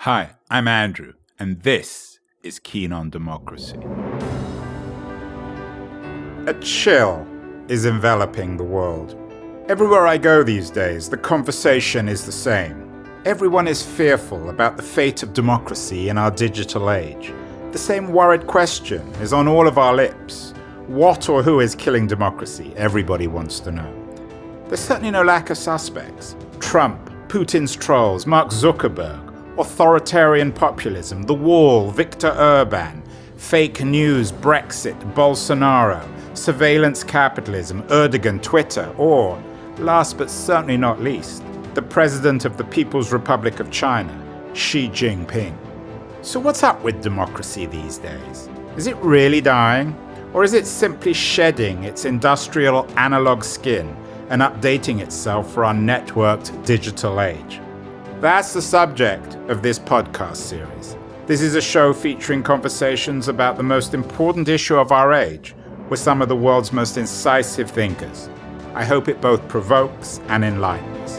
Hi, I'm Andrew, and this is Keen on Democracy. A chill is enveloping the world. Everywhere I go these days, the conversation is the same. Everyone is fearful about the fate of democracy in our digital age. The same worried question is on all of our lips. What or who is killing democracy? Everybody wants to know. There's certainly no lack of suspects. Trump, Putin's trolls, Mark Zuckerberg, authoritarian populism, the wall, Viktor Orban, fake news, Brexit, Bolsonaro, surveillance capitalism, Erdogan, Twitter, or, last but certainly not least, the president of the People's Republic of China, Xi Jinping. So what's up with democracy these days? Is it really dying? Or is it simply shedding its industrial analog skin and updating itself for our networked digital age? That's the subject of this podcast series. This is a show featuring conversations about the most important issue of our age with some of the world's most incisive thinkers. I hope it both provokes and enlightens.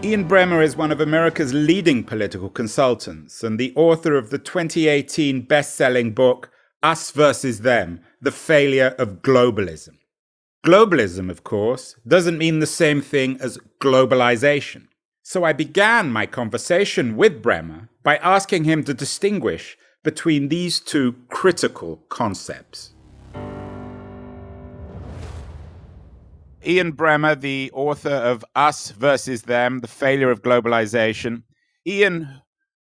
Ian Bremmer is one of America's leading political consultants and the author of the 2018 best-selling book, Us versus Them, The Failure of Globalism. Globalism, of course, doesn't mean the same thing as globalization. So I began my conversation with Bremmer by asking him to distinguish between these two critical concepts. Ian Bremmer, the author of Us versus Them, The Failure of Globalisation. Ian,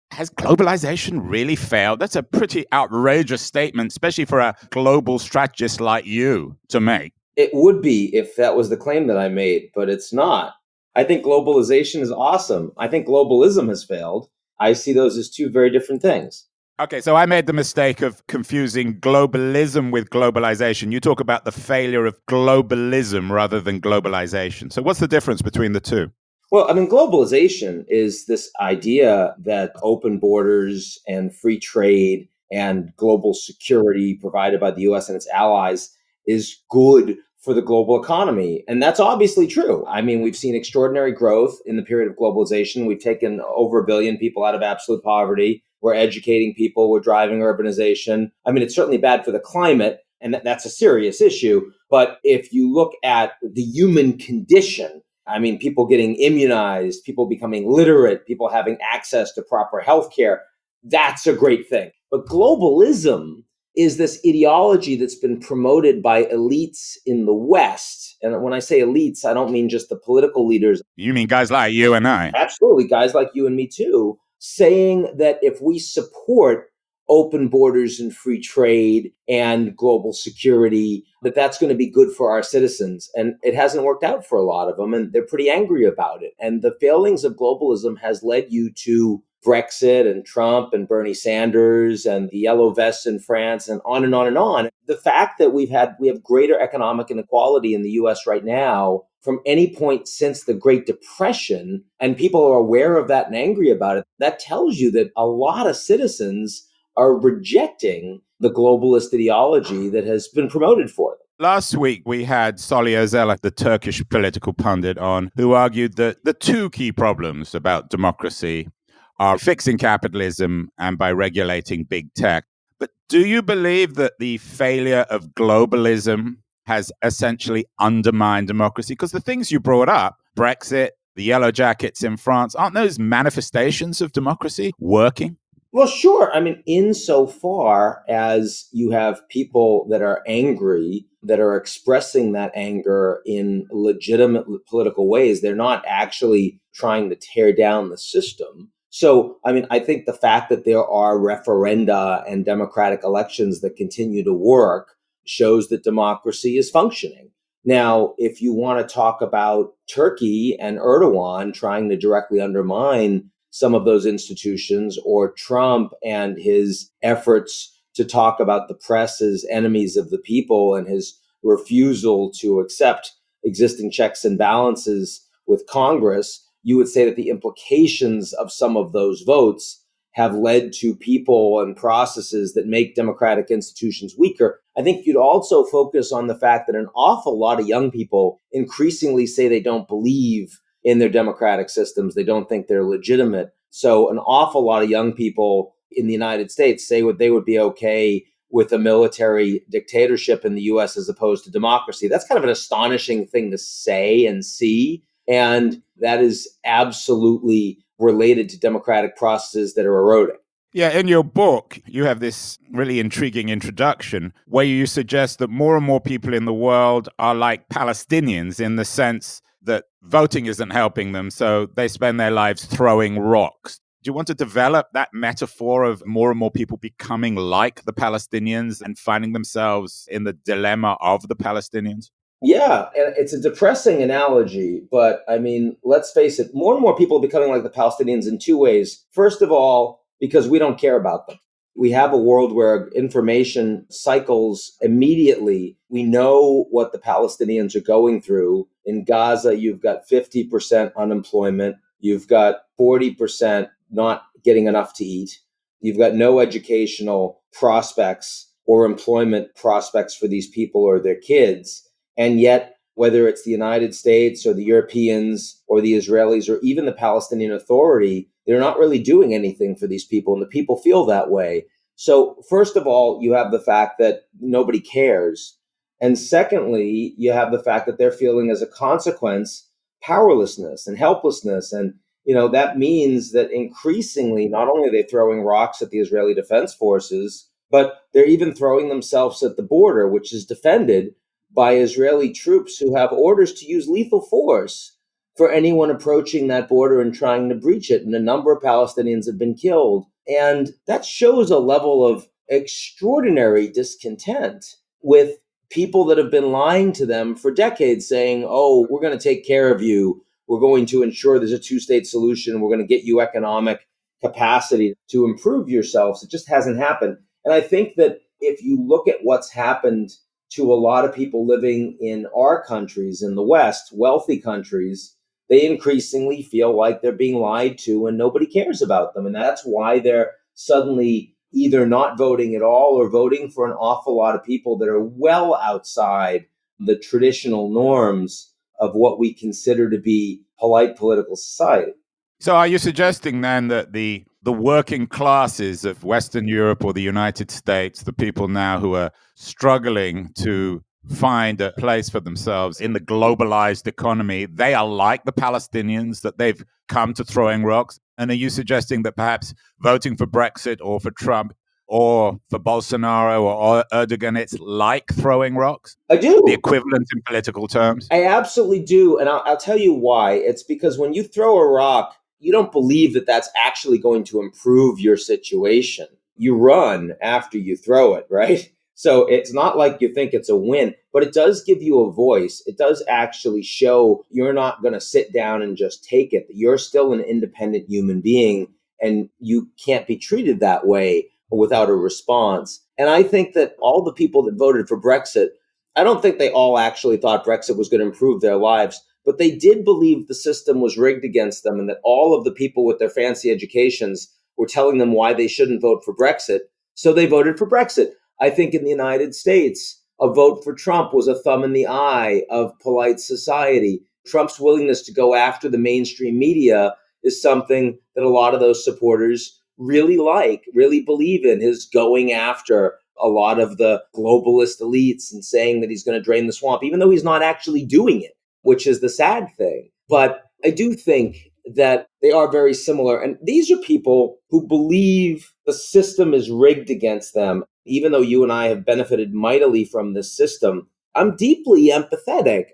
has globalization really failed? That's a pretty outrageous statement, especially for a global strategist like you to make. It would be if that was the claim that I made, but it's not. I think globalization is awesome. I think globalism has failed. I see those as two very different things. Okay, so I made the mistake of confusing globalism with globalization. You talk about the failure of globalism rather than globalization. So what's the difference between the two? Well, I mean, globalization is this idea that open borders and free trade and global security provided by the U.S. and its allies is good for the global economy. And that's obviously true. I mean, we've seen extraordinary growth in the period of globalization. We've taken over 1 billion people out of absolute poverty. We're educating people. We're driving urbanization. I mean, it's certainly bad for the climate, and that's a serious issue. But if you look at the human condition, I mean, people getting immunized, people becoming literate, people having access to proper healthcare, that's a great thing. But globalism is this ideology that's been promoted by elites in the West. And when I say elites, I don't mean just the political leaders. You mean guys like you and I? Absolutely, guys like you and me too, saying that if we support open borders and free trade and global security, that's going to be good for our citizens. And it hasn't worked out for a lot of them, and they're pretty angry about it. And the failings of globalism has led you to Brexit and Trump and Bernie Sanders and the yellow vests in France and on and on and on. The fact that we have greater economic inequality in the US right now from any point since the Great Depression, and people are aware of that and angry about it, that tells you that a lot of citizens are rejecting the globalist ideology that has been promoted for them. Last week, we had Salih Özel, the Turkish political pundit, on, who argued that the two key problems about democracy are fixing capitalism and by regulating big tech. But do you believe that the failure of globalism has essentially undermined democracy? Because the things you brought up, Brexit, the yellow jackets in France, aren't those manifestations of democracy working? Well, sure. I mean, insofar as you have people that are angry, that are expressing that anger in legitimate political ways, they're not actually trying to tear down the system. So, I mean, I think the fact that there are referenda and democratic elections that continue to work shows that democracy is functioning. Now, if you want to talk about Turkey and Erdogan trying to directly undermine some of those institutions, or Trump and his efforts to talk about the press as enemies of the people and his refusal to accept existing checks and balances with Congress, you would say that the implications of some of those votes have led to people and processes that make democratic institutions weaker. I think you'd also focus on the fact that an awful lot of young people increasingly say they don't believe in their democratic systems. They don't think they're legitimate. So an awful lot of young people in the United States say what they would be okay with a military dictatorship in the US as opposed to democracy. That's kind of an astonishing thing to say and see. And that is absolutely related to democratic processes that are eroding. Yeah, in your book, you have this really intriguing introduction where you suggest that more and more people in the world are like Palestinians in the sense that voting isn't helping them, so they spend their lives throwing rocks. Do you want to develop that metaphor of more and more people becoming like the Palestinians and finding themselves in the dilemma of the Palestinians? Yeah, and it's a depressing analogy, but I mean, let's face it, more and more people are becoming like the Palestinians in two ways. First of all, because we don't care about them. We have a world where information cycles immediately. We know what the Palestinians are going through. In Gaza, you've got 50% unemployment. You've got 40% not getting enough to eat. You've got no educational prospects or employment prospects for these people or their kids. And yet, whether it's the United States or the Europeans or the Israelis or even the Palestinian Authority, they're not really doing anything for these people, and the people feel that way. So first of all, you have the fact that nobody cares. And secondly, you have the fact that they're feeling as a consequence powerlessness and helplessness. And, that means that increasingly, not only are they throwing rocks at the Israeli Defense Forces, but they're even throwing themselves at the border, which is defended by Israeli troops who have orders to use lethal force for anyone approaching that border and trying to breach it. And a number of Palestinians have been killed. And that shows a level of extraordinary discontent with people that have been lying to them for decades, saying, oh, we're going to take care of you. We're going to ensure there's a two-state solution. We're going to get you economic capacity to improve yourselves. It just hasn't happened. And I think that if you look at what's happened to a lot of people living in our countries, in the West, wealthy countries, they increasingly feel like they're being lied to and nobody cares about them. And that's why they're suddenly either not voting at all or voting for an awful lot of people that are well outside the traditional norms of what we consider to be polite political society. So are you suggesting then that the working classes of Western Europe or the United States, the people now who are struggling to find a place for themselves in the globalized economy, they are like the Palestinians, that they've come to throwing rocks? And are you suggesting that perhaps voting for Brexit or for Trump or for Bolsonaro or Erdogan, it's like throwing rocks? I do. The equivalent in political terms? I absolutely do. And I'll tell you why. It's because when you throw a rock, you don't believe that that's actually going to improve your situation. You run after you throw it, right? So it's not like you think it's a win, but it does give you a voice. It does actually show you're not going to sit down and just take it. You're still an independent human being, and you can't be treated that way without a response. And I think that all the people that voted for Brexit, I don't think they all actually thought Brexit was going to improve their lives, but they did believe the system was rigged against them and that all of the people with their fancy educations were telling them why they shouldn't vote for Brexit. So they voted for Brexit. I think in the United States, a vote for Trump was a thumb in the eye of polite society. Trump's willingness to go after the mainstream media is something that a lot of those supporters really like, really believe in, his going after a lot of the globalist elites and saying that he's going to drain the swamp, even though he's not actually doing it, which is the sad thing. But I do think that they are very similar. And these are people who believe the system is rigged against them. Even though you and I have benefited mightily from this system, I'm deeply empathetic.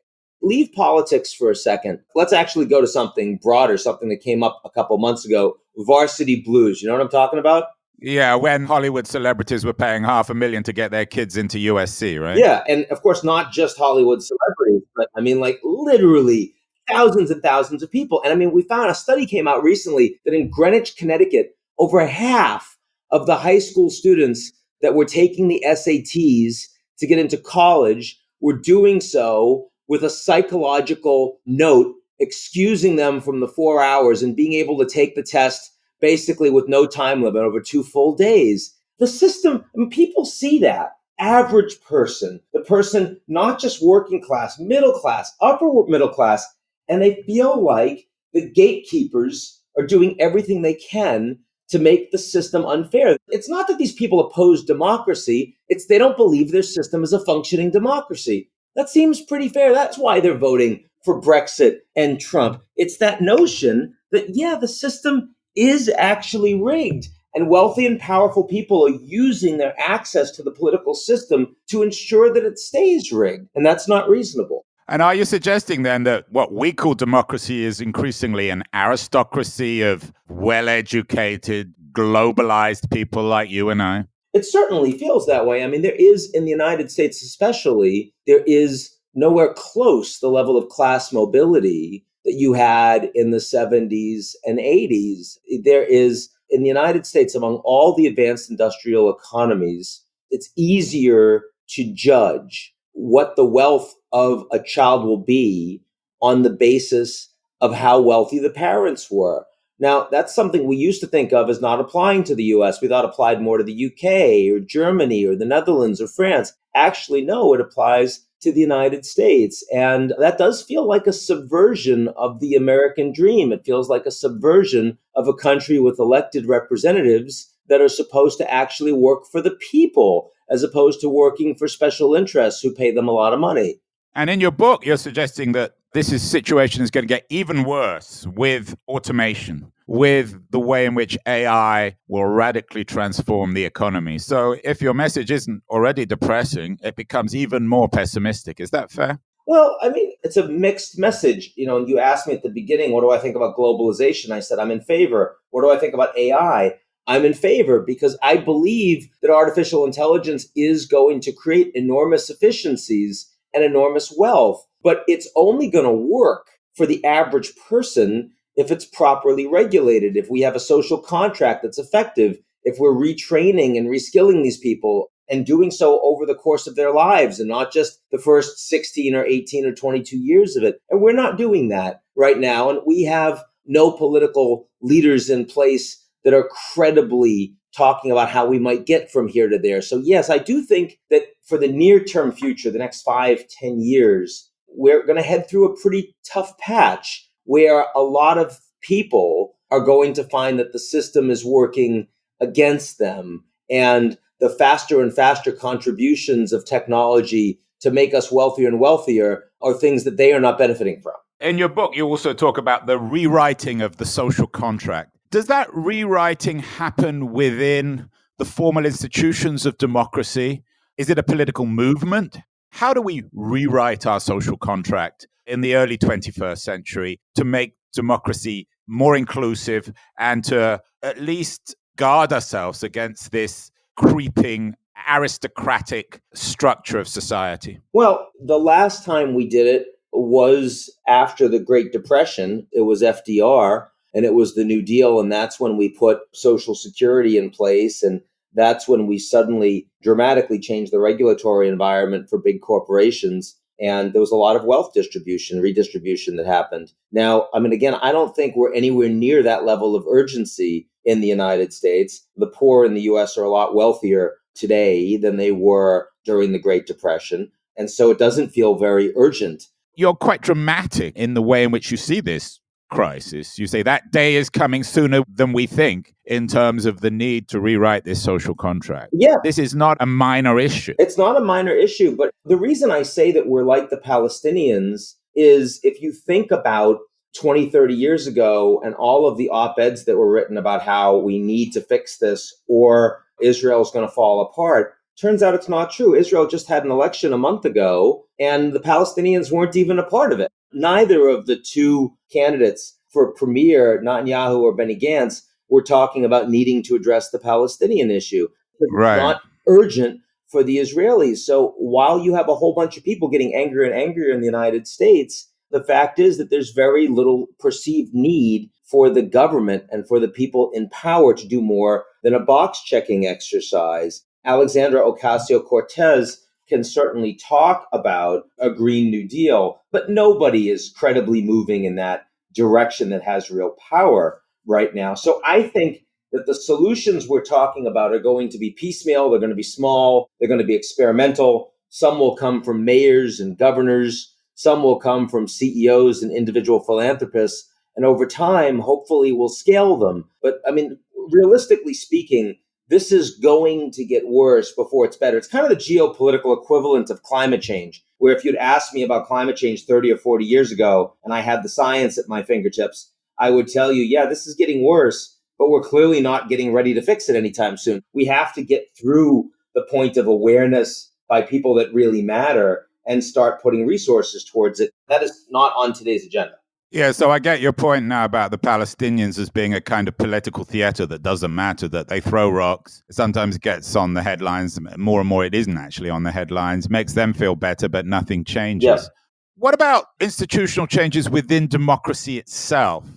Leave politics for a second. Let's actually go to something broader, something that came up a couple months ago, Varsity Blues. You know what I'm talking about? Yeah, when Hollywood celebrities were paying $500,000 to get their kids into USC, right? Yeah, and of course, not just Hollywood celebrities, but I mean, like literally thousands and thousands of people. And I mean, we found a study came out recently that in Greenwich, Connecticut, over half of the high school students that were taking the SATs to get into college were doing so with a psychological note excusing them from the 4 hours and being able to take the test basically with no time limit over 2 full days. The system, I mean, people see that. Average person, the person not just working class, middle class, upper middle class, And they feel like the gatekeepers are doing everything they can to make the system unfair. It's not that these people oppose democracy, it's they don't believe their system is a functioning democracy. That seems pretty fair. That's why they're voting for Brexit and Trump. It's that notion that, yeah, the system is actually rigged. And wealthy and powerful people are using their access to the political system to ensure that it stays rigged. And that's not reasonable. And are you suggesting then that what we call democracy is increasingly an aristocracy of well-educated, globalized people like you and I? It certainly feels that way. I mean, there is, in the United States especially, there is nowhere close the level of class mobility that you had in the 70s and 80s. There is, in the United States, among all the advanced industrial economies, it's easier to judge what the wealth of a child will be on the basis of how wealthy the parents were. Now, that's something we used to think of as not applying to the US. We thought applied more to the UK or Germany or the Netherlands or France. Actually, no, it applies to the United States. And that does feel like a subversion of the American dream. It feels like a subversion of a country with elected representatives that are supposed to actually work for the people, as opposed to working for special interests who pay them a lot of money. And in your book, you're suggesting that situation is going to get even worse with automation, with the way in which AI will radically transform the economy. So if your message isn't already depressing, it becomes even more pessimistic. Is that fair? Well, I mean, it's a mixed message. And you asked me at the beginning, what do I think about globalization? I said, I'm in favor. What do I think about AI? I'm in favor because I believe that artificial intelligence is going to create enormous efficiencies and enormous wealth, but it's only going to work for the average person if it's properly regulated, if we have a social contract that's effective, if we're retraining and reskilling these people and doing so over the course of their lives and not just the first 16 or 18 or 22 years of it. And we're not doing that right now. And we have no political leaders in place that are credibly talking about how we might get from here to there. So yes, I do think that for the near-term future, the next 5-10 years, we're going to head through a pretty tough patch where a lot of people are going to find that the system is working against them. And the faster and faster contributions of technology to make us wealthier and wealthier are things that they are not benefiting from. In your book, you also talk about the rewriting of the social contract. Does that rewriting happen within the formal institutions of democracy? Is it a political movement? How do we rewrite our social contract in the early 21st century to make democracy more inclusive and to at least guard ourselves against this creeping aristocratic structure of society? Well, the last time we did it was after the Great Depression. It was FDR. And it was the New Deal. And that's when we put Social Security in place. And that's when we suddenly dramatically changed the regulatory environment for big corporations. And there was a lot of wealth redistribution that happened. Now, I mean, again, I don't think we're anywhere near that level of urgency in the United States. The poor in the US are a lot wealthier today than they were during the Great Depression. And so it doesn't feel very urgent. You're quite dramatic in the way in which you see this crisis. You say that day is coming sooner than we think in terms of the need to rewrite this social contract. Yeah. This is not a minor issue. It's not a minor issue, but the reason I say that we're like the Palestinians is if you think about 20, 30 years ago and all of the op-eds that were written about how we need to fix this or Israel's going to fall apart, turns out it's not true. Israel just had an election a month ago and the Palestinians weren't even a part of it. Neither of the two candidates for premier, Netanyahu or Benny Gantz, were talking about needing to address the Palestinian issue. Right. It's not urgent for the Israelis. So while you have a whole bunch of people getting angrier and angrier in the United States, the fact is that there's very little perceived need for the government and for the people in power to do more than a box-checking exercise. Alexandra Ocasio-Cortez can certainly talk about a Green New Deal, but nobody is credibly moving in that direction that has real power right now. So I think that the solutions we're talking about are going to be piecemeal, they're going to be small, they're going to be experimental. Some will come from mayors and governors, Some will come from CEOs and individual philanthropists. And over time, hopefully, we'll scale them. But I mean, realistically speaking, this is going to get worse before it's better. It's kind of the geopolitical equivalent of climate change, where if you'd asked me about climate change 30 or 40 years ago, and I had the science at my fingertips, I would tell you, yeah, this is getting worse, but we're clearly not getting ready to fix it anytime soon. We have to get through the point of awareness by people that really matter and start putting resources towards it. That is not on today's agenda. Yeah, so I get your point now about the Palestinians as being a kind of political theater that doesn't matter, that they throw rocks. Sometimes it gets on the headlines. More and more, it isn't actually on the headlines. Makes them feel better, but nothing changes. Yeah. What about institutional changes within democracy itself?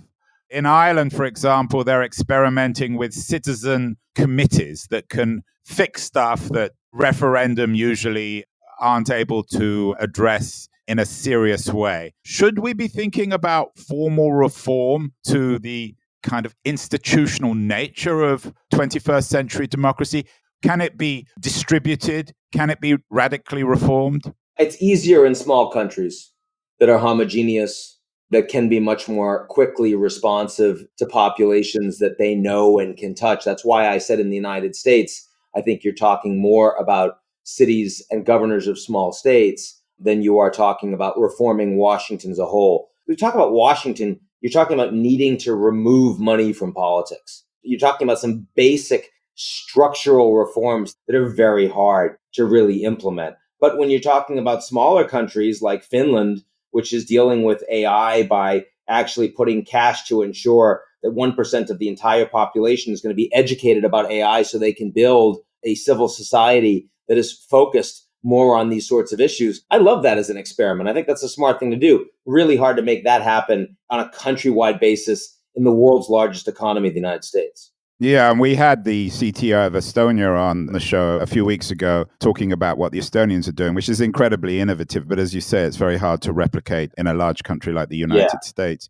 In Ireland, for example, they're experimenting with citizen committees that can fix stuff that referendum usually aren't able to address in a serious way. Should we be thinking about formal reform to the kind of institutional nature of 21st century democracy? Can it be distributed? Can it be radically reformed? It's easier in small countries that are homogeneous, that can be much more quickly responsive to populations that they know and can touch. That's why I said in the United States, I think you're talking more about cities and governors of small states than you are talking about reforming Washington as a whole. We talk about Washington, you're talking about needing to remove money from politics. You're talking about some basic structural reforms that are very hard to really implement. But when you're talking about smaller countries like Finland, which is dealing with AI by actually putting cash to ensure that 1% of the entire population is going to be educated about AI so they can build a civil society that is focused more on these sorts of issues. I love that as an experiment. I think that's a smart thing to do. Really hard to make that happen on a countrywide basis in the world's largest economy, the United States. Yeah, and we had the CTO of Estonia on the show a few weeks ago talking about what the Estonians are doing, which is incredibly innovative. But as you say, it's very hard to replicate in a large country like the United States.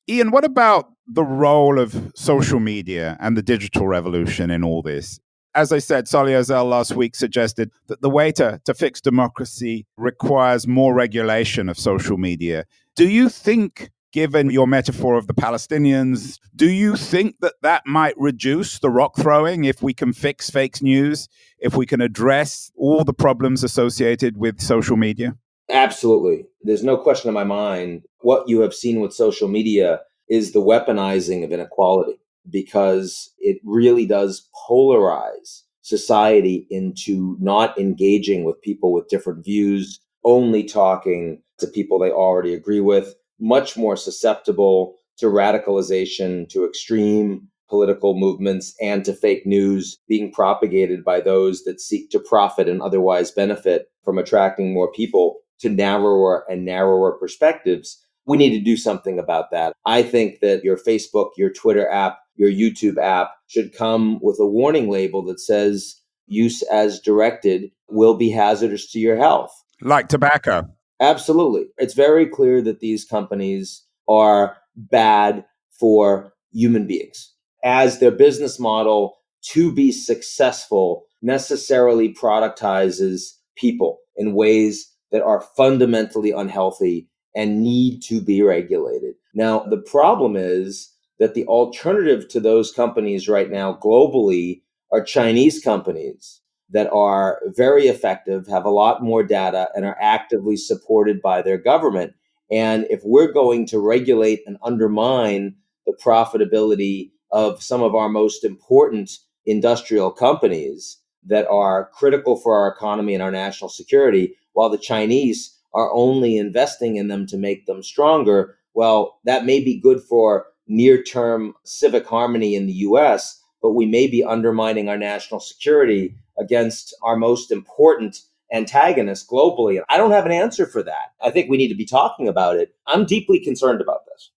Ian, what about the role of social media and the digital revolution in all this? As I said, Sally Ozel last week suggested that the way to fix democracy requires more regulation of social media. Do you think, given your metaphor of the Palestinians, do you think that that might reduce the rock throwing if we can fix fake news, if we can address all the problems associated with social media? Absolutely. There's no question in my mind. What you have seen with social media is the weaponizing of inequality, because it really does polarize society into not engaging with people with different views, only talking to people they already agree with, much more susceptible to radicalization, to extreme political movements, and to fake news being propagated by those that seek to profit and otherwise benefit from attracting more people to narrower and narrower perspectives. We need to do something about that. I think that your Facebook, your Twitter app, your YouTube app should come with a warning label that says use as directed will be hazardous to your health. Like tobacco. Absolutely. It's very clear that these companies are bad for human beings, as their business model, to be successful, necessarily productizes people in ways that are fundamentally unhealthy and need to be regulated. Now, the problem is that the alternative to those companies right now globally are Chinese companies that are very effective, have a lot more data, and are actively supported by their government. And if we're going to regulate and undermine the profitability of some of our most important industrial companies that are critical for our economy and our national security, while the Chinese are only investing in them to make them stronger, well, that may be good for near-term civic harmony in the US, but we may be undermining our national security against our most important antagonists globally. I don't have an answer for that. I think we need to be talking about it. I'm deeply concerned about this.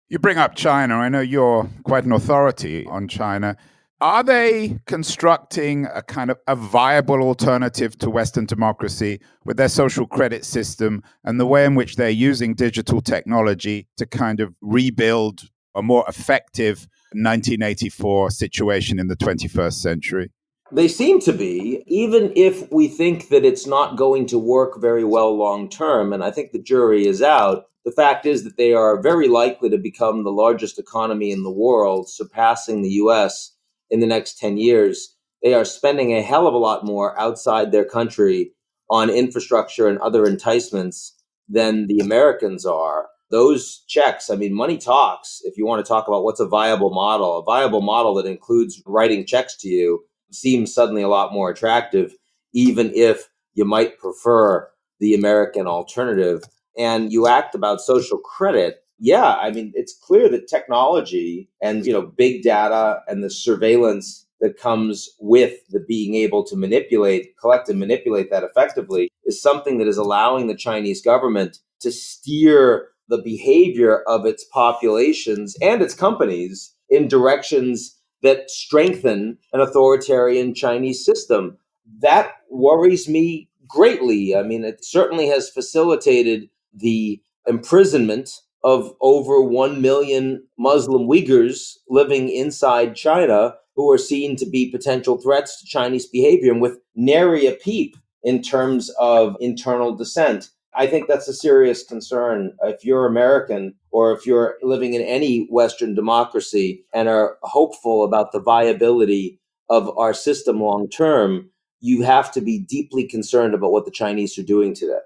You bring up China. I know you're quite an authority on China. Are they constructing a kind of a viable alternative to Western democracy with their social credit system and the way in which they're using digital technology to kind of rebuild a more effective 1984 situation in the 21st century? They seem to be, even if we think that it's not going to work very well long term. And I think the jury is out. The fact is that they are very likely to become the largest economy in the world, surpassing the US in the next 10 years. They are spending a hell of a lot more outside their country on infrastructure and other enticements than the Americans are. Those checks, I mean, money talks. If you want to talk about what's a viable model that includes writing checks to you seems suddenly a lot more attractive, even if you might prefer the American alternative. And you act about social credit. Yeah, I mean, it's clear that technology and, big data and the surveillance that comes with the being able to collect and manipulate that effectively is something that is allowing the Chinese government to steer the behavior of its populations and its companies in directions that strengthen an authoritarian Chinese system. That worries me greatly. I mean, it certainly has facilitated the imprisonment of over 1 million Muslim Uyghurs living inside China who are seen to be potential threats to Chinese behavior and with nary a peep in terms of internal dissent. I think that's a serious concern. If you're American or if you're living in any Western democracy and are hopeful about the viability of our system long term, you have to be deeply concerned about what the Chinese are doing today.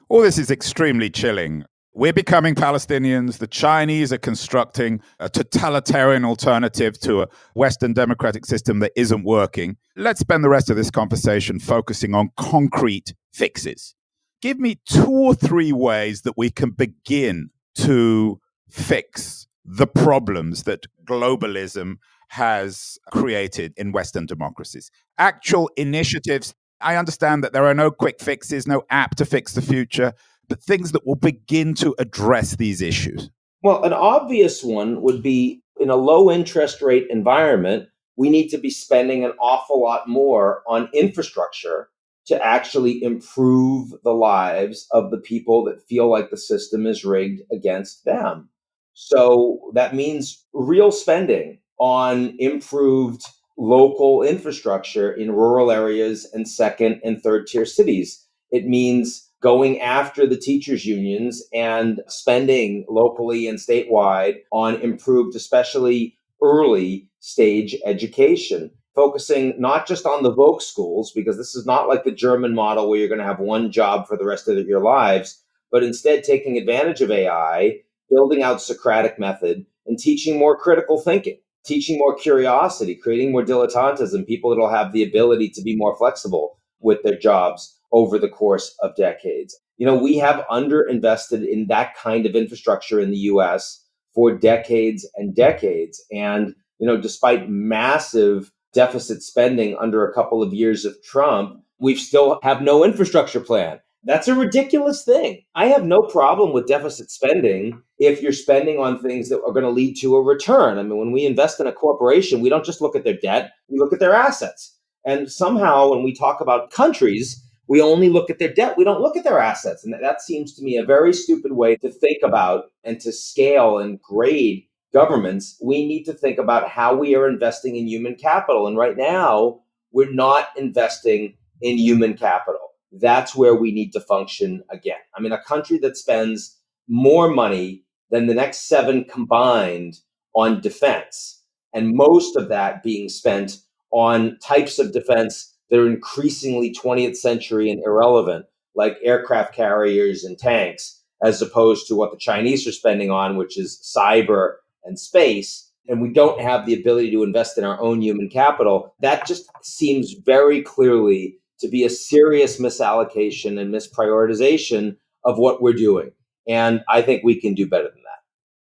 All this is extremely chilling. We're becoming Palestinians. The Chinese are constructing a totalitarian alternative to a Western democratic system that isn't working. Let's spend the rest of this conversation focusing on concrete fixes. Give me 2 or 3 ways that we can begin to fix the problems that globalism has created in Western democracies. Actual initiatives. I understand that there are no quick fixes, no app to fix the future, but things that will begin to address these issues. Well, an obvious one would be in a low interest rate environment, we need to be spending an awful lot more on infrastructure to actually improve the lives of the people that feel like the system is rigged against them. So that means real spending on improved local infrastructure in rural areas and second and third tier cities. It means going after the teachers' unions and spending locally and statewide on improved, especially early stage education, focusing not just on the Voc schools, because this is not like the German model where you're going to have one job for the rest of your lives, but instead taking advantage of AI, building out Socratic method, and teaching more critical thinking, teaching more curiosity, creating more dilettantism, people that will have the ability to be more flexible with their jobs over the course of decades. We have underinvested in that kind of infrastructure in the US for decades and decades. And, despite massive deficit spending under a couple of years of Trump, we still have no infrastructure plan. That's a ridiculous thing. I have no problem with deficit spending if you're spending on things that are going to lead to a return. I mean, when we invest in a corporation, we don't just look at their debt, we look at their assets. And somehow when we talk about countries, we only look at their debt. We don't look at their assets. And that seems to me a very stupid way to think about and to scale and grade governments. We need to think about how we are investing in human capital. And right now, we're not investing in human capital. That's where we need to function again. I mean, a country that spends more money than the next 7 combined on defense, and most of that being spent on types of defense that are increasingly 20th century and irrelevant, like aircraft carriers and tanks, as opposed to what the Chinese are spending on, which is cyber and space. And we don't have the ability to invest in our own human capital. That just seems very clearly to be a serious misallocation and misprioritization of what we're doing. And I think we can do better than that.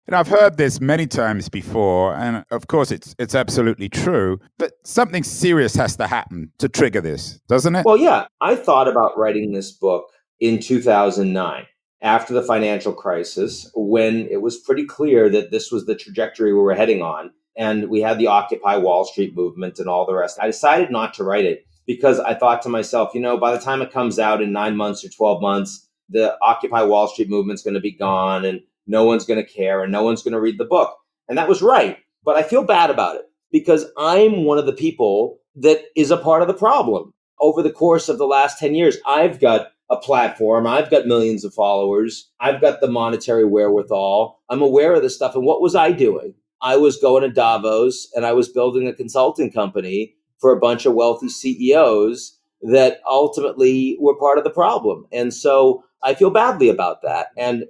And I've heard this many times before, and of course it's absolutely true, but something serious has to happen to trigger this, doesn't it? Well, yeah, I thought about writing this book in 2009 after the financial crisis, when it was pretty clear that this was the trajectory we were heading on. And we had the Occupy Wall Street movement and all the rest. I decided not to write it because I thought to myself, by the time it comes out in 9 months or 12 months, the Occupy Wall Street movement's going to be gone and no one's going to care and no one's going to read the book. And that was right. But I feel bad about it because I'm one of the people that is a part of the problem. Over the course of the last 10 years, I've got a platform, I've got millions of followers, I've got the monetary wherewithal, I'm aware of this stuff. And what was I doing? I was going to Davos and I was building a consulting company for a bunch of wealthy CEOs that ultimately were part of the problem. And so I feel badly about that. And,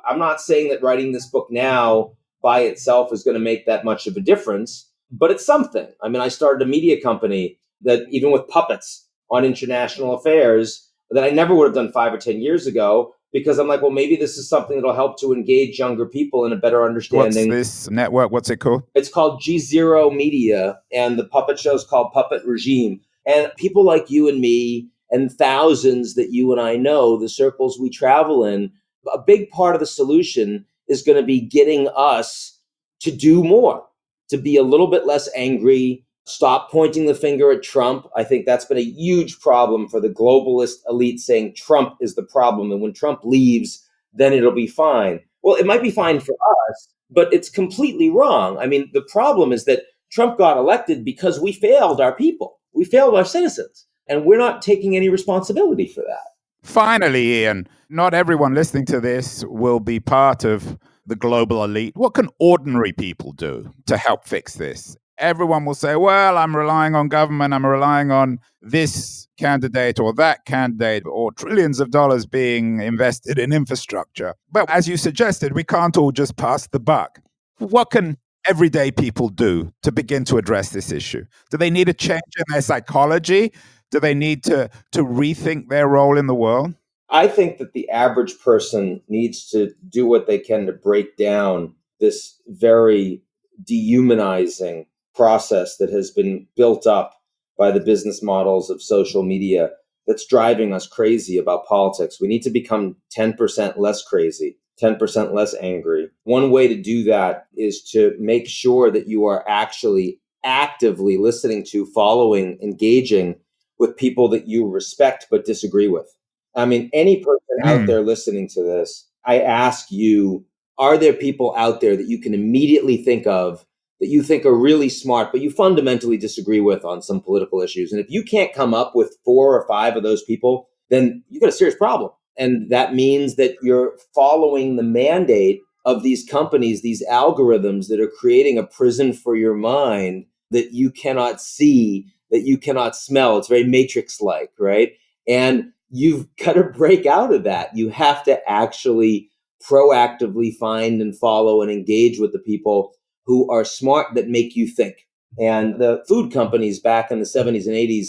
I'm not saying that writing this book now by itself is going to make that much of a difference, but it's something. I mean, I started a media company that even with puppets on international affairs that I never would have done 5 or 10 years ago, because I'm like, well, maybe this is something that'll help to engage younger people in a better understanding. What's this network? What's it called? It's called G0 Media, and the puppet show is called Puppet Regime. And people like you and me and thousands that you and I know, the circles we travel in, a big part of the solution is going to be getting us to do more, to be a little bit less angry, stop pointing the finger at Trump. I think that's been a huge problem for the globalist elite, saying Trump is the problem. And when Trump leaves, then it'll be fine. Well, it might be fine for us, but it's completely wrong. I mean, the problem is that Trump got elected because we failed our people. We failed our citizens, and we're not taking any responsibility for that. Finally, Ian, not everyone listening to this will be part of the global elite. What can ordinary people do to help fix this? Everyone will say, well, I'm relying on government, I'm relying on this candidate or that candidate, or trillions of dollars being invested in infrastructure. But as you suggested, we can't all just pass the buck. What can everyday people do to begin to address this issue? Do they need a change in their psychology? Do they need to rethink their role in the world? I think that the average person needs to do what they can to break down this very dehumanizing process that has been built up by the business models of social media that's driving us crazy about politics. We need to become 10% less crazy, 10% less angry. One way to do that is to make sure that you are actually actively listening to, following, engaging with people that you respect but disagree with. I mean, any person out there listening to this, I ask you, are there people out there that you can immediately think of that you think are really smart, but you fundamentally disagree with on some political issues? And if you can't come up with 4 or 5 of those people, then you've got a serious problem. And that means that you're following the mandate of these companies, these algorithms that are creating a prison for your mind that you cannot see, that you cannot smell. It's very Matrix-like, right? And you've got to break out of that. You have to actually proactively find and follow and engage with the people who are smart, that make you think. And the food companies back in the 70s and 80s,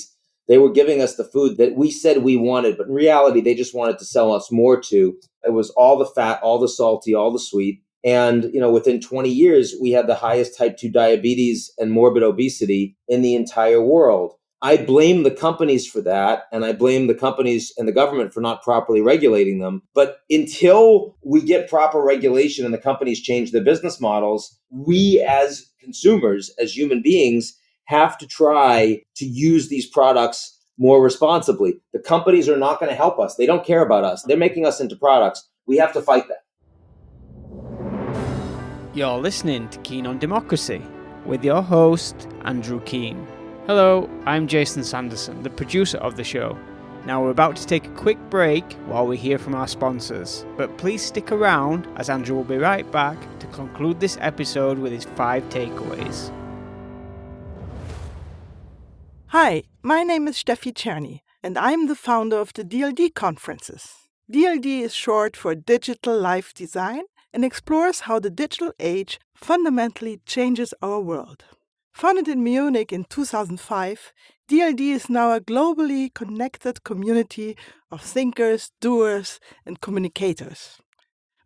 they were giving us the food that we said we wanted, but in reality, they just wanted to sell us more to. It was all the fat, all the salty, all the sweet. And, within 20 years, we had the highest type 2 diabetes and morbid obesity in the entire world. I blame the companies for that, and I blame the companies and the government for not properly regulating them. But until we get proper regulation and the companies change their business models, we as consumers, as human beings, have to try to use these products more responsibly. The companies are not going to help us. They don't care about us. They're making us into products. We have to fight that. You're listening to Keen on Democracy with your host, Andrew Keen. Hello, I'm Jason Sanderson, the producer of the show. Now we're about to take a quick break while we hear from our sponsors, but please stick around as Andrew will be right back to conclude this episode with his 5 takeaways. Hi, my name is Steffi Czerny, and I'm the founder of the DLD conferences. DLD is short for Digital Life Design and explores how the digital age fundamentally changes our world. Founded in Munich in 2005, DLD is now a globally connected community of thinkers, doers, and communicators.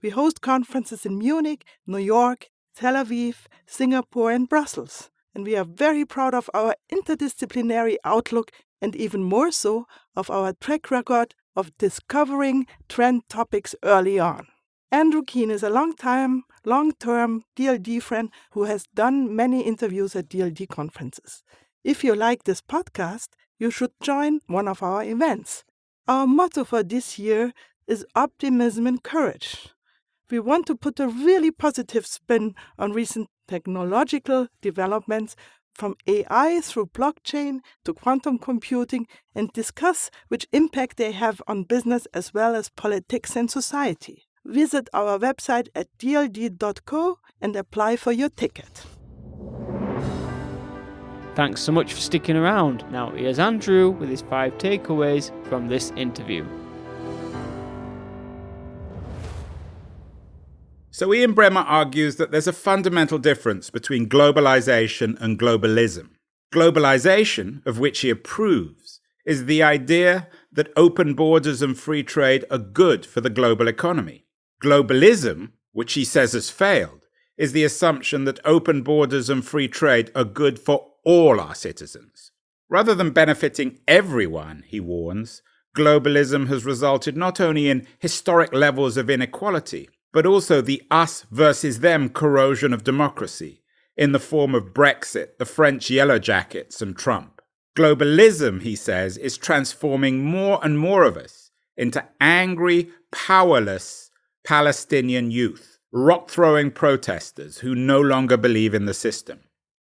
We host conferences in Munich, New York, Tel Aviv, Singapore, and Brussels. And we are very proud of our interdisciplinary outlook and even more so of our track record of discovering trend topics early on. Andrew Keen is a long-term DLD friend who has done many interviews at DLD conferences. If you like this podcast, you should join one of our events. Our motto for this year is optimism and courage. We want to put a really positive spin on recent technological developments from AI through blockchain to quantum computing and discuss which impact they have on business as well as politics and society. Visit our website at dld.co and apply for your ticket. Thanks so much for sticking around. Now here's Andrew with his 5 takeaways from this interview. So Ian Bremmer argues that there's a fundamental difference between globalization and globalism. Globalization, of which he approves, is the idea that open borders and free trade are good for the global economy. Globalism, which he says has failed, is the assumption that open borders and free trade are good for all our citizens. Rather than benefiting everyone, he warns, globalism has resulted not only in historic levels of inequality, but also the us versus them corrosion of democracy in the form of Brexit, the French Yellow Jackets, and Trump. Globalism, he says, is transforming more and more of us into angry, powerless Palestinian youth, rock-throwing protesters who no longer believe in the system.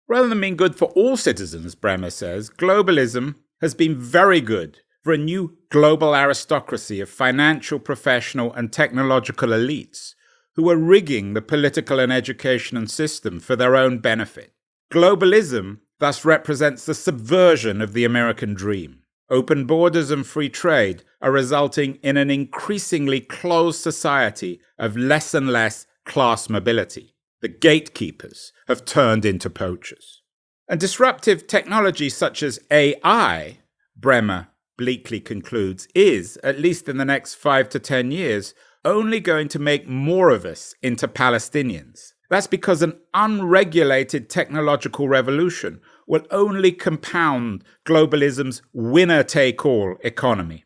Rather than being good for all citizens, Bremmer says, globalism has been very good for a new global aristocracy of financial, professional, and technological elites who are rigging the political and educational system for their own benefit. Globalism thus represents the subversion of the American dream. Open borders and free trade are resulting in an increasingly closed society of less and less class mobility. The gatekeepers have turned into poachers. And disruptive technology such as AI, Bremmer bleakly concludes, is, at least in the next 5 to 10 years, only going to make more of us into Palestinians. That's because an unregulated technological revolution will only compound globalism's winner-take-all economy.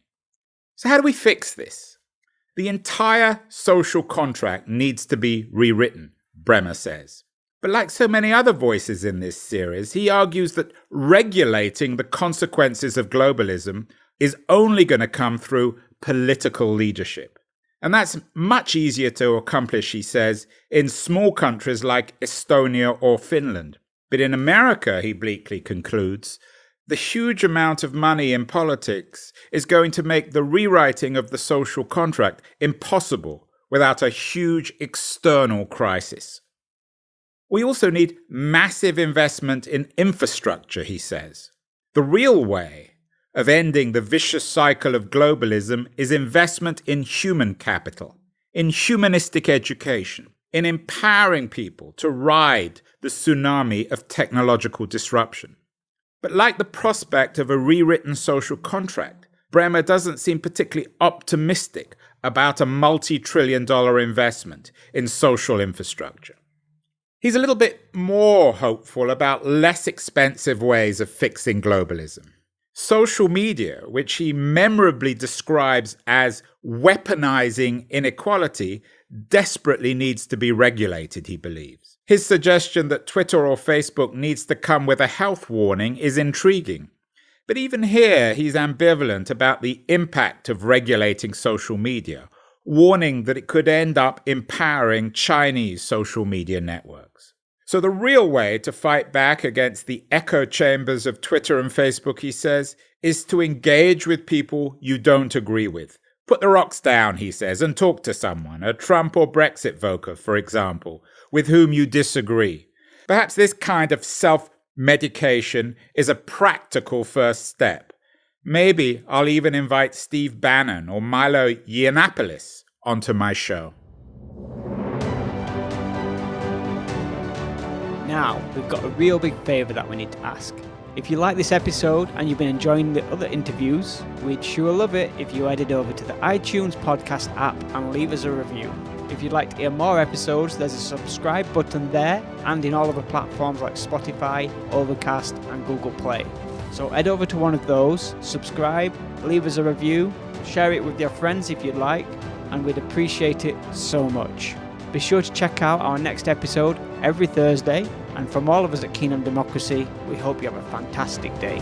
So how do we fix this? The entire social contract needs to be rewritten, Bremmer says. But like so many other voices in this series, he argues that regulating the consequences of globalism is only going to come through political leadership. And that's much easier to accomplish, he says, in small countries like Estonia or Finland. But in America, he bleakly concludes, the huge amount of money in politics is going to make the rewriting of the social contract impossible without a huge external crisis. We also need massive investment in infrastructure, he says. The real way of ending the vicious cycle of globalism is investment in human capital, in humanistic education, in empowering people to ride the tsunami of technological disruption. But like the prospect of a rewritten social contract, Bremmer doesn't seem particularly optimistic about a multi-trillion-dollar investment in social infrastructure. He's a little bit more hopeful about less expensive ways of fixing globalism. Social media, which he memorably describes as weaponizing inequality, desperately needs to be regulated, he believes. His suggestion that Twitter or Facebook needs to come with a health warning is intriguing. But even here, he's ambivalent about the impact of regulating social media, warning that it could end up empowering Chinese social media networks. So the real way to fight back against the echo chambers of Twitter and Facebook, he says, is to engage with people you don't agree with. Put the rocks down, he says, and talk to someone, a Trump or Brexit voter, for example, with whom you disagree. Perhaps this kind of self-medication is a practical first step. Maybe I'll even invite Steve Bannon or Milo Yiannopoulos onto my show. Now, we've got a real big favour that we need to ask. If you like this episode and you've been enjoying the other interviews, we'd sure love it if you headed over to the iTunes podcast app and leave us a review. If you'd like to hear more episodes, there's a subscribe button there and in all other platforms like Spotify, Overcast and Google Play. So head over to one of those, subscribe, leave us a review, share it with your friends if you'd like, and we'd appreciate it so much. Be sure to check out our next episode every Thursday, and from all of us at Keen on Democracy, we hope you have a fantastic day.